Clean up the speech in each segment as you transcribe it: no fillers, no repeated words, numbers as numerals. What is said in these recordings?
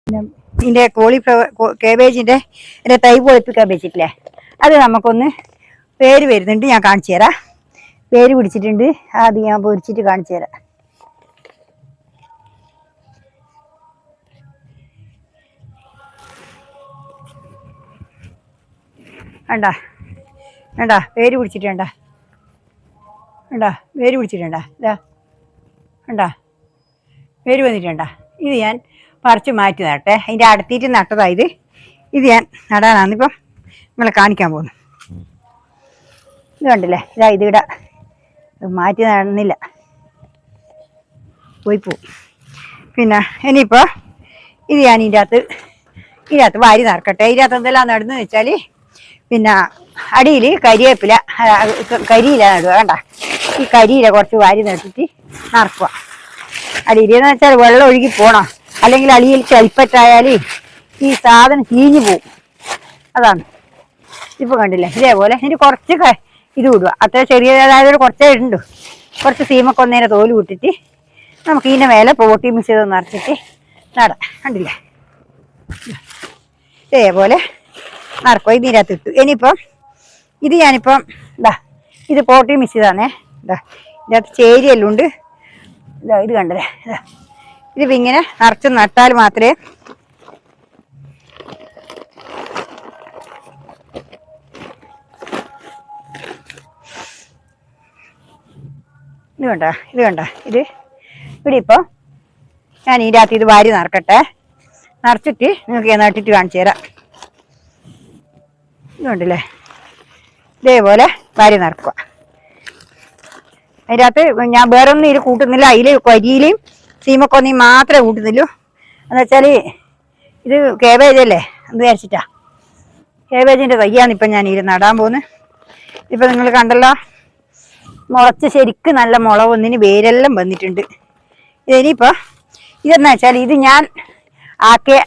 ഇതിൻ്റെ കോളിഫ്ലവർ കേബേജിൻ്റെ എൻ്റെ തൈ പൊളിപ്പിക്കാൻ വെച്ചിട്ടില്ലേ, അത് നമുക്കൊന്ന് പേര് വരുന്നുണ്ട്, ഞാൻ കാണിച്ചു തരാം. പേര് പിടിച്ചിട്ടുണ്ട്, അത് ഞാൻ പൊരിച്ചിട്ട് കാണിച്ചു തരാം. വേണ്ടാ വേണ്ടാ പേര് പിടിച്ചിട്ടുണ്ടാ, വേണ്ടാ പേര് പിടിച്ചിട്ടുണ്ടാ, ഇതാ വേണ്ടാ പേര് വന്നിട്ടുണ്ടാ. ഇത് ഞാൻ പറിച്ച് മാറ്റി നട്ടെ, അതിൻ്റെ അടുത്തിട്ട് നട്ടതായത്. ഇത് ഞാൻ നടാനാണിപ്പം നിങ്ങളെ കാണിക്കാൻ പോകുന്നു. ഇത് കണ്ടില്ലേ, ഇതാ ഇതിവിടെ മാറ്റി നടന്നില്ല, പോയി പോവും. പിന്നെ ഇനിയിപ്പോൾ ഇത് ഞാൻ ഇതിനകത്ത് വാരി നിറക്കട്ടെ. ഇതിനകത്ത് എന്തെല്ലാം നടന്നു വെച്ചാൽ, പിന്നെ അടിയിൽ കരിവേപ്പില, കരിയില നടുക. വേണ്ട, ഈ കരിയില കുറച്ച് വാരി നട്ടിട്ട് നിറക്കുക. അടിയിലെന്ന് വെച്ചാൽ വെള്ളം ഒഴുകി പോകണം, അല്ലെങ്കിൽ അടിയിൽ ചളിപ്പറ്റായാൽ ഈ സാധനം ചീഞ്ഞു പോവും. അതാണ് ഇപ്പോൾ കണ്ടില്ലേ. ഇതേപോലെ ഇനി കുറച്ച് ഇത് വിടുക, അത്ര ചെറിയതായതൊരു കുറച്ചേ ഉണ്ട്. കുറച്ച് സീമക്കൊന്നേനെ തോല് വിട്ടിട്ട് നമുക്ക് ഇതിൻ്റെ മേലെ പോട്ടി മിക്സ് ചെയ്ത് നിറച്ചിട്ട് നടാം. കണ്ടില്ലേ, ഇതേപോലെ നടക്കും. ഇതിനകത്ത് ഇട്ടു. ഇനിയിപ്പം ഇത് ഞാനിപ്പം ഇതാ ഇത് പോട്ടി മിക്സ് ചെയ്താണേ. ഇതാ ഇതിനകത്ത് ചേരിയെല്ലാം ഉണ്ട്. ഇതാ ഇത് കണ്ടല്ലേ, ഇതാ ഇതിപ്പോൾ ഇങ്ങനെ നിറച്ച് നട്ടാൽ മാത്രമേ ഇത് കണ്ട ഇത് ഇവിടെ. ഇപ്പോൾ ഞാൻ ഇതിനകത്ത് ഇത് വാരി നിറക്കട്ടെ, നിറച്ചിട്ട് നിങ്ങൾക്ക് നട്ടിട്ട് കാണിച്ചു തരാം. ഇതുണ്ടല്ലേ, ഇതേപോലെ വാരി നിറക്കുക. അതിനകത്ത് ഞാൻ വേറൊന്നും ഇത് കൂട്ടുന്നില്ല, അതിൽ കരിയിലും സീമക്കൊന്നയും മാത്രമേ കൂട്ടുന്നുള്ളൂ. എന്ന് വെച്ചാൽ ഇത് കേബേജ് അല്ലേ എന്ന് വിചാരിച്ചിട്ടാ. കേബേജിൻ്റെ തയ്യാണ് ഇപ്പം ഞാൻ ഇത് നടാൻ പോകുന്നത്. ഇപ്പം നിങ്ങൾ കണ്ടല്ലോ, മുളച്ച് ശരിക്കും നല്ല മുള വന്നിന് വേരെല്ലാം വന്നിട്ടുണ്ട്. ഇനിയിപ്പോൾ ഇതെന്നാ വെച്ചാൽ ഇത് ഞാൻ ആക്കിയ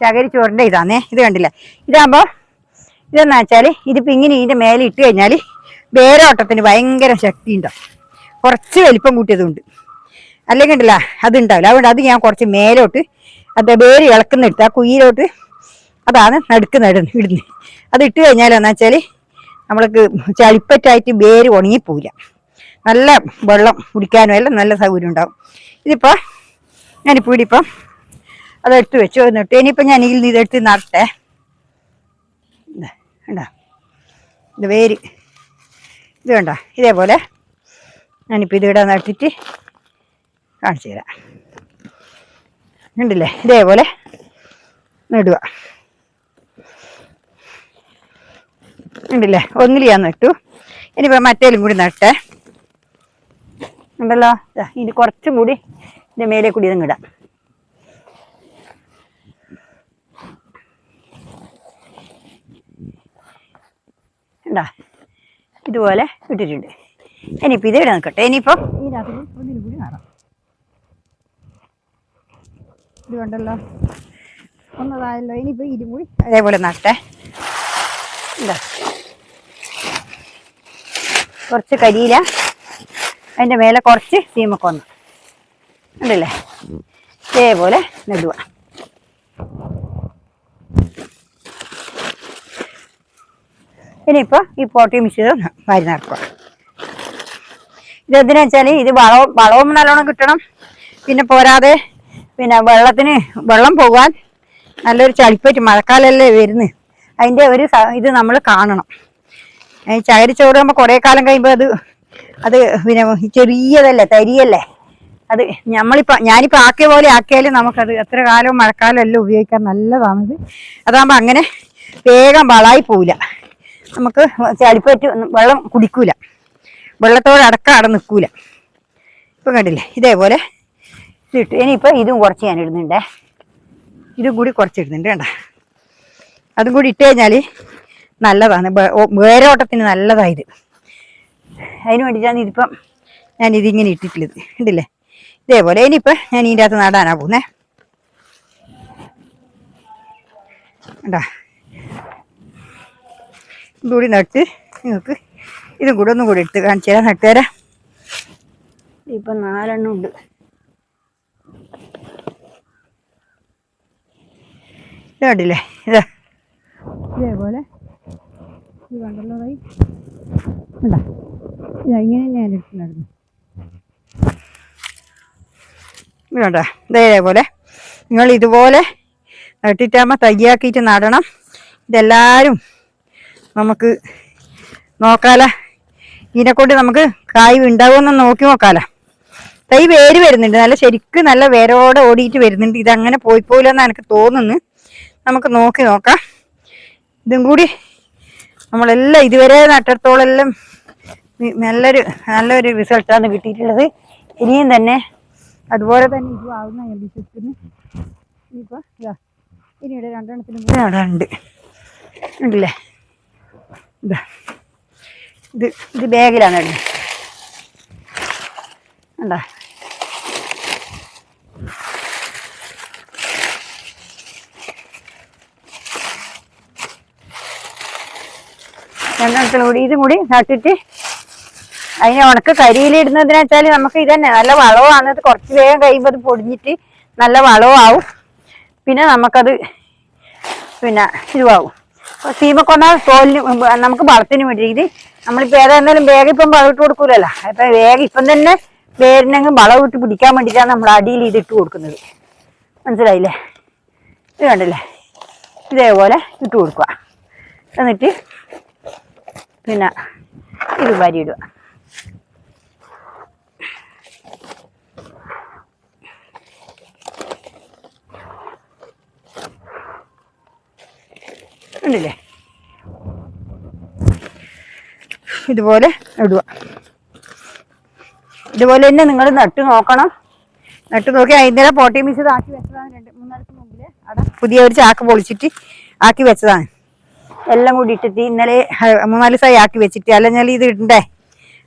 ചകരിച്ചോറിൻ്റെ ഇതാന്നേ. ഇത് കണ്ടില്ല, ഇതാകുമ്പോൾ ഇതെന്നാ വെച്ചാൽ ഇതിപ്പോൾ ഇങ്ങനെ ഇതിൻ്റെ മേലെ ഇട്ട് കഴിഞ്ഞാൽ വേരോട്ടത്തിന് ഭയങ്കര ശക്തി ഉണ്ടാവും. കുറച്ച് വലിപ്പം കൂട്ടിയതുണ്ട്, അല്ലെങ്കിൽ ഉണ്ടല്ല അതുണ്ടാവില്ല. അതുകൊണ്ട് അത് ഞാൻ കുറച്ച് മേലോട്ട് അത് വേര് ഇളക്കുന്നെടുത്ത് ആ കുയിലോട്ട് അതാണ് ഇടുന്നത്. അത് ഇട്ട് കഴിഞ്ഞാൽ എന്നാ വെച്ചാൽ നമ്മൾക്ക് ചളിപ്പറ്റായിട്ട് വേര് ഉണങ്ങിപ്പോവില്ല, നല്ല വെള്ളം കുടിക്കാനും എല്ലാം നല്ല സൗകര്യം ഉണ്ടാവും. ഇതിപ്പോൾ ഞാനിപ്പോൾ ഇടിപ്പം അതെടുത്ത് വെച്ചു എന്നിട്ട് ഇനിയിപ്പോൾ ഞാൻ ഇതിൽ നിന്ന് ഇതെടുത്ത് നടട്ടെ. കണ്ടോ ഇത് വേര്, ഇത് കണ്ടോ. ഇതേപോലെ ഞാനിപ്പോൾ ഇതിവിടെ നട്ടിട്ട് കാണിച്ചു തരാം. ഉണ്ടല്ലേ, ഇതേപോലെ നടുക. ഉണ്ടല്ലേ, ഒന്നിൽ ഞാൻ നട്ടു. ഇനിയിപ്പോൾ മറ്റേലും കൂടി നട്ടേ. ഉണ്ടല്ലോ, ഇനി കുറച്ചും കൂടി ഇതിൻ്റെ മേലെ കൂടി ഇതങ്ങ് ഇടാം. ഉണ്ടാ ഇതുപോലെ ഇട്ടിട്ടുണ്ട്. ഇനിയിപ്പോൾ ഇത് ഇവിടെ നിൽക്കട്ടെ. ഇനിയിപ്പം ഇതിനകത്ത് ഒന്നിനും കൂടി നടാം. ഇത് കണ്ടല്ലോ, ഒന്നതായല്ലോ. ഇനിയിപ്പോൾ ഇതും കൂടി അതേപോലെ നട്ടേ. എന്താ കുറച്ച് കരിയില, അതിൻ്റെ മേലെ കുറച്ച് സീമക്കൊന്ന. ഉണ്ടല്ലേ, ഇതേപോലെ നടുക. ഇനിയിപ്പോൾ ഈ പോട്ടി മിക്സ് ചെയ്ത് വാരി നടക്കുക. ഇതെന്തിനാ വെച്ചാൽ ഇത് വളവും നല്ലോണം കിട്ടണം. പിന്നെ പോരാതെ പിന്നെ വെള്ളം പോകാൻ നല്ലൊരു ചളിപ്പറ്റ് മഴക്കാലല്ലേ വരുന്നത്, അതിൻ്റെ ഒരു ഇത് നമ്മൾ കാണണം. ചകരിച്ചോടുമ്പോൾ കുറേ കാലം കഴിയുമ്പോൾ അത് പിന്നെ ചെറിയതല്ലേ, തരിയല്ലേ. അത് ഞാനിപ്പോൾ ആക്കിയ പോലെ ആക്കിയാലും നമുക്കത് എത്ര കാലവും മഴക്കാലം എല്ലാം ഉപയോഗിക്കാൻ നല്ലതാണിത്. അതാകുമ്പോൾ അങ്ങനെ വേഗം വളമായി പോവില്ല, നമുക്ക് ചളിപ്പറ്റ് വെള്ളം കുടിക്കൂല, വെള്ളത്തോട് അടക്കം നിൽക്കൂല. ഇപ്പം കണ്ടില്ലേ, ഇതേപോലെ ഇതിട്ടു. ഇനിയിപ്പോൾ ഇതും കുറച്ച് ഞാൻ ഇടുന്നുണ്ടേ, ഇതും കൂടി കുറച്ചിടുന്നുണ്ട്. വേണ്ട, അതും കൂടി ഇട്ട് കഴിഞ്ഞാൽ നല്ലതാണ്, വേരോട്ടത്തിന് നല്ലതായത്. അതിന് വേണ്ടിയിട്ടാണ് ഇതിപ്പം ഞാനിതിങ്ങനെ ഇട്ടിട്ടുള്ളത്. ഉണ്ടല്ലേ, ഇതേപോലെ. ഇനിയിപ്പോൾ ഞാൻ ഇതിൻ്റെ അകത്ത് നടാനാ പോകുന്നേ. ഉണ്ടാ ഇതുകൂടി നട്ട് നിങ്ങൾക്ക് ഇതും കൂടെ ഒന്നും കൂടി എടുത്ത് കാണിച്ചു തരാം, നട്ടുതരാം. ഇപ്പം 4 എണ്ണം ഉണ്ട്. ഇത് കണ്ടില്ലേ, ഇതാ ഇതേപോലെ ഇത് കണ്ടല്ലോ, കണ്ടാ ഇതാ ഇങ്ങനെ ഞാൻ എടുക്കുന്നുണ്ടായിരുന്നു. ഇത് കണ്ടോ, ഇതേപോലെ നിങ്ങൾ ഇതുപോലെ നട്ടിട്ടാകുമ്പോൾ തയ്യാക്കിയിട്ട് നടണം. ഇതെല്ലാവരും നമുക്ക് നോക്കാല, ഇതിനെക്കൊണ്ട് നമുക്ക് കായ് ഉണ്ടാവുമെന്ന് നോക്കി നോക്കാല. തൈ വേര് വരുന്നുണ്ട്, നല്ല ശരിക്കും നല്ല വേരോടെ ഓടിയിട്ട് വരുന്നുണ്ട്. ഇതങ്ങനെ പോയിപ്പോയില്ലെന്ന് എനിക്ക് തോന്നുന്നു. നമുക്ക് നോക്കി നോക്കാം. ഇതും കൂടി നമ്മളെല്ലാം ഇതുവരെ നട്ടിടത്തോളെല്ലാം നല്ലൊരു റിസൾട്ടാണ് കിട്ടിയിട്ടുള്ളത്. ഇനിയും തന്നെ അതുപോലെ തന്നെ ഇതും ആവുന്ന ഞാൻ വിശ്വസിക്കുന്നു. ഇനിയിപ്പോൾ ഇതാ ഇനിയുടെ രണ്ടെണ്ണത്തിനും കൂടെ നടാനുണ്ട്. ഉണ്ടല്ലേ, ഇതാ ഇത് ബാഗിലാണ് ഇടുന്നത്. ഉണ്ടാ രണ്ടെണ്ണത്തിനും കൂടി ഇതും കൂടി നട്ടിട്ട് അതിനെ ഉണക്ക് കരിയിലിടുന്നതിന് വെച്ചാൽ നമുക്ക് ഇതന്നെ നല്ല വളമാണ്. കുറച്ച് വേഗം കഴിയുമ്പോൾ അത് പൊടിഞ്ഞിട്ട് നല്ല വളമാവും. പിന്നെ നമുക്കത് പിന്നെ ഇതുവാകും. സീമക്കൊന്ന തോലിന് നമുക്ക് വളത്തിന് വേണ്ടി ഇത് നമ്മളിപ്പോൾ ഏതായിരുന്നാലും വേഗം ഇപ്പം വളമിട്ട് കൊടുക്കൂലല്ലോ. അപ്പം വേഗം ഇപ്പം തന്നെ വേരിനെങ്കിൽ വളം ഇട്ട് പിടിക്കാൻ വേണ്ടിയിട്ടാണ് നമ്മൾ അടിയിൽ ഇതിട്ട് കൊടുക്കുന്നത്. മനസ്സിലായില്ലേ? ഇത് കണ്ടില്ലേ, ഇതേപോലെ ഇട്ട് കൊടുക്കുക. എന്നിട്ട് പിന്നെ ഇത് വരിയിടുക. ഉണ്ടല്ലേ, ഇതുപോലെ ഇടുക. ഇതുപോലെ തന്നെ നിങ്ങൾ നട്ട് നോക്കണം. നട്ട് നോക്കി അതിൻ്റെ പോട്ടി മിക്സ് ആക്കി വെച്ചതാണ് 2-3 ദിവസം മുമ്പിൽ. അവിടെ പുതിയ ഒരു ചാക്ക് പൊളിച്ചിട്ട് ആക്കി വെച്ചതാണ്. എല്ലാം കൂടി ഇട്ടിട്ട് ഇന്നലെ 3-4 ദിവസമായി ആക്കി വെച്ചിട്ട്. അല്ലെങ്കിൽ ഇത് ഇടണ്ടേ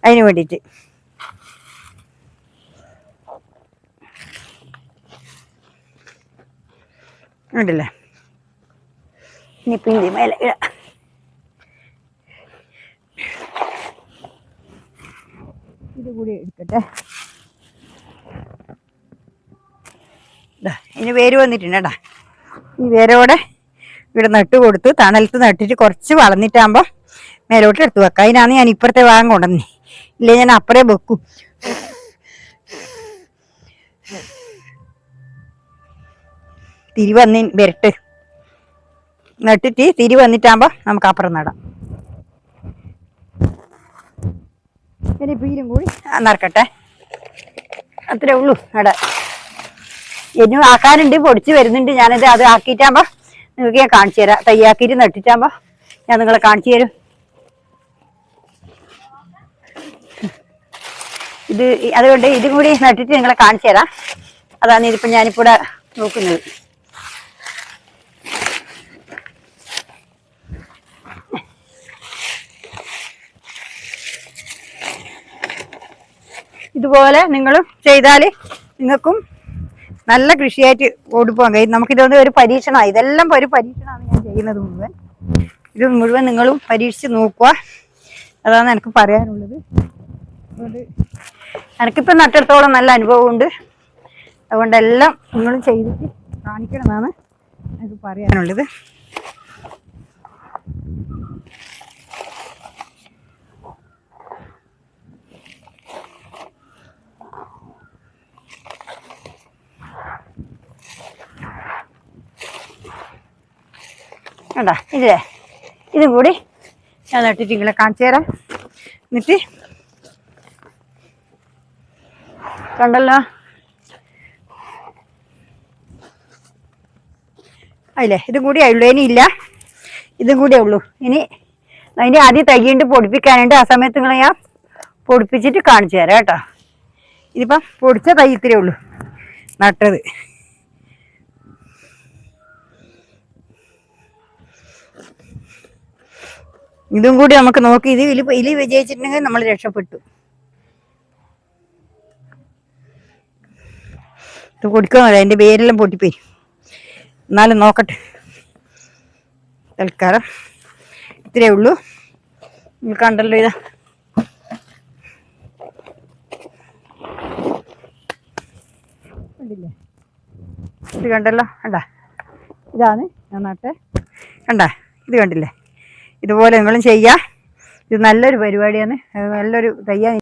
അതിന് വേണ്ടിയിട്ട്. ഉണ്ടല്ലേ, ഇനിയിപ്പോൾ ഇതിൻ്റെ മേലെ ഇടാം. ഇത് കൂടി എടുക്കട്ടെ. ഇനി വേര് വന്നിട്ടുണ്ട് കേട്ടാ. ഈ വേരോടെ ഇവിടെ നട്ട് കൊടുത്ത് തണലത്ത് നട്ടിട്ട് കുറച്ച് വളർന്നിട്ടാകുമ്പോൾ മേലോട്ട് എടുത്ത് വെക്കാം. അതിനാണ് ഞാൻ ഇപ്പുറത്തെ ഭാഗം കൊണ്ടുവന്നേ. ഇല്ലേ ഞാൻ അപ്പുറേ വെക്കും. തിരി വരട്ട് നട്ടിട്ട് തിരി വന്നിട്ടാകുമ്പോൾ നമുക്ക് അപ്പുറം നടാം. ഇനി പീരും കൂടി നറക്കട്ടെ. അത്രേ ഉള്ളൂ നടാൻ. ഇനിയും ആക്കാനുണ്ട്, പൊടിച്ച് വരുന്നുണ്ട്. ഞാനിത് അത് ആക്കിയിട്ടാകുമ്പോൾ നിങ്ങൾക്ക് ഞാൻ കാണിച്ചു തരാം. തയ്യാക്കിയിട്ട് നട്ടിട്ടാകുമ്പോൾ ഞാൻ നിങ്ങളെ കാണിച്ചു തരും. ഇത് അതുകൊണ്ട് ഇതും കൂടി നട്ടിട്ട് നിങ്ങളെ കാണിച്ചു തരാം. അതാണ് ഇതിപ്പോൾ ഞാനിപ്പോൾ ഇവിടെ നോക്കുന്നത്. ഇതുപോലെ നിങ്ങളും ചെയ്താൽ നിങ്ങൾക്കും നല്ല കൃഷിയായിട്ട് ഓടിപ്പോകാൻ കഴിയും. നമുക്കിതൊന്നും ഒരു പരീക്ഷണമാണ്. ഇതെല്ലാം ഒരു പരീക്ഷണമാണ് ഞാൻ ചെയ്യുന്നത് മുഴുവൻ. ഇത് മുഴുവൻ നിങ്ങളും പരീക്ഷിച്ച് നോക്കുക. അതാണ് എനിക്ക് പറയാനുള്ളത്. അതുകൊണ്ട് എനിക്കിപ്പം നട്ടിടത്തോളം നല്ല അനുഭവമുണ്ട്. അതുകൊണ്ടെല്ലാം നിങ്ങളും ചെയ്തിട്ട് കാണിക്കണമെന്നാണ് എനിക്ക് പറയാനുള്ളത്. കണ്ടാ ഇല്ലേ, ഇതും കൂടി ഞാൻ നട്ടിട്ട് നിങ്ങളെ കാണിച്ചു തരാം. എന്നിട്ട് കണ്ടല്ലോ, അതില്ലേ ഇതും കൂടി ആയുള്ളൂ. ഇനി ഇല്ല, ഇതും കൂടിയേ ഉള്ളൂ. ഇനി അതിൻ്റെ ആദ്യം തയ്യണ്ട് പൊടിപ്പിക്കാനുണ്ട്. ആ സമയത്ത് നിങ്ങളെ ഞാൻ പൊടിപ്പിച്ചിട്ട് കാണിച്ചു തരാം കേട്ടോ. ഇതിപ്പം പൊടിച്ച തൈ ഇത്രയേ ഉള്ളൂ നട്ടത്. ഇതും കൂടി നമുക്ക് നോക്കി. ഇതിൽ വിജയിച്ചിട്ടുണ്ടെങ്കിൽ നമ്മൾ രക്ഷപ്പെട്ടു. ഇത് കൊടുക്കാൻ മതി, അതിൻ്റെ വേരെല്ലാം പൊട്ടിപ്പോയി. എന്നാലും നോക്കട്ടെ. തൽക്കാലം ഇത്രയേ ഉള്ളൂ. നിങ്ങൾ കണ്ടല്ലോ, ഇതാ കണ്ടില്ലേ, ഇത് കണ്ടല്ലോ. കണ്ടാ ഇതാണ് ഞാൻ നട്ടെ. കണ്ട ഇത് കണ്ടില്ലേ? ഇതുപോലെ നിങ്ങളും ചെയ്യുക. ഇത് നല്ലൊരു പരിപാടിയാണ്. നല്ലൊരു തയ്യാൻ